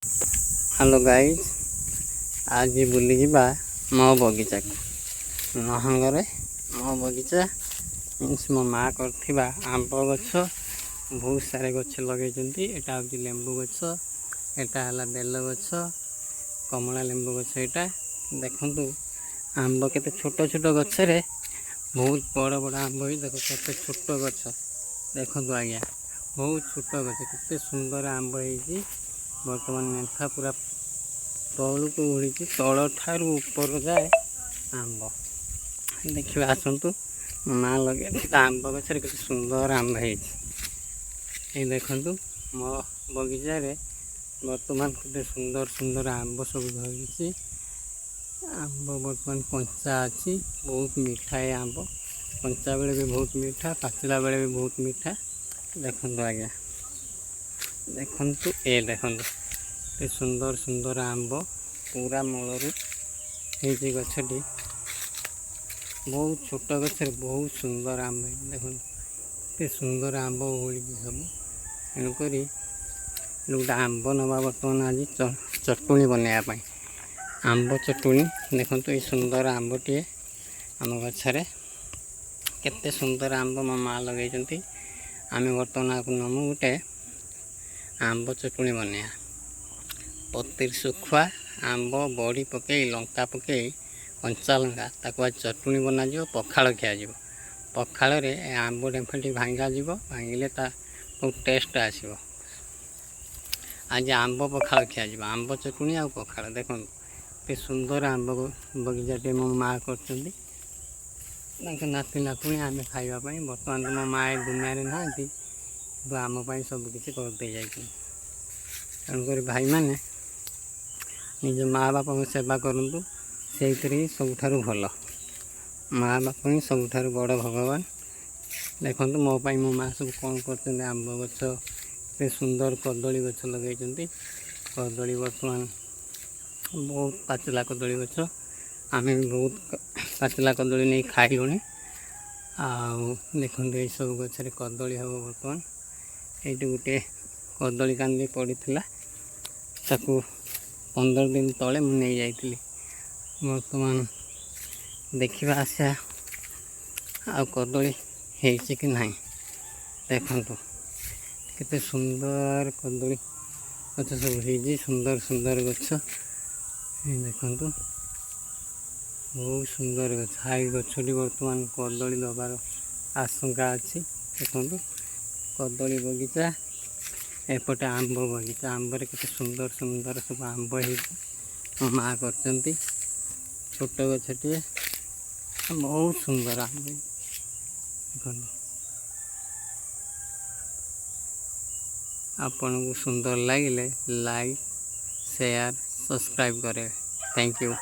Hello guys, आज बुली जा मो बगीचा को नहंगरे मो बगीचा मीन्स मो माँ कर आंब गछ बहुत सारे गछ लगे। यहाँ हूँ लेंबू गछ, यहाँ है बेल गछ, कमला लेंबू गछ। यहाँ देखु आंब के छोट छोट गचरे बहुत बड़ बड़ आंब ही देख के छोट गछ देखु आज्ञा बहुत छोट गछ के सुंदर आंब हो बर्तमान नेफा पूरा तलू को उड़ी तल ठारू ऊपर जाए आंब देखिए आसतु माँ लगे आंब गचर के सुंदर आंब हो देखु मो बगीचा रे बर्तमान के सुंदर सुंदर आंब सब धरी आंब बर्तमान कंचा अच्छी बहुत मीठा है आंब कंचा बेले भी बहुत मीठा पाचिला बेले भी बहुत मीठा देखु आज्ञा देखु ए देखु सुंदर सुंदर आंब पूरा मूलरू होती गछटी बहुत छोट गचर बहुत सुंदर आंब देखो सुंदर आंब ओढ़ी सब तेणुक गोटे आंब नवा बर्तमान आज चटुणी बनवाई आंब चटुणी देखो ये सुंदर आंबटे आम गचर केते सुंदर आंब मो माँ लगे आम बर्तमान आपको नमु गोटे आंब चटुणी बनवा पतिर सुखुआ आंब बड़ी पकई लंका पकई कंचा लंका ताक चटुणी बना पखाड़ खिया पखाड़ आंब डेफेटी भांगा भांगिले बहुत टेस्ट आसो आज आंब पखाड़ खिया आंब चटुणी आ पखाड़ देखो ये सुंदर आंब बगीचाटे मो माँ कर नाती नातुणी आम खावाई बर्तमान तो मो माँ दुनिया ना आम सबकि करदे जाए तेणुक भाई मैंने निज माँ बापा को सेवा करूँ से सबुठारु भल माँ बाप ही सबुठारु बड़ भगवान देखो मो पाई मो माँ सब कौन कर आंब गछ सुंदर कदली गछ लगे कदली बर्तमान बहुत पाचिला कदली गछ आम भी बहुत पाचिला कदली नहीं खाइलुणी देखो ये सब गचर कदली हम बर्तमान ये गोटे कदली कांदी पड़ी ताकू 15 दिन तले मुझे जाइली बर्तमान देखा आशा आ कदली है कि ना देखु केते सुंदर कदली गच सब हो सुंदर सुंदर गच देखु बहुत सुंदर गच हाई गछटी बर्तमान कदली दबार आशंका अच्छी देखु कदली बगीचा एपटे आंब बगीचा आंबर के सुंदर सुंदर सब आंब हो माँ कर छोट गछटे बहुत सुंदर आंब आपन को सुंदर लगे लाइक शेयर सब्सक्राइब करे। Thank you.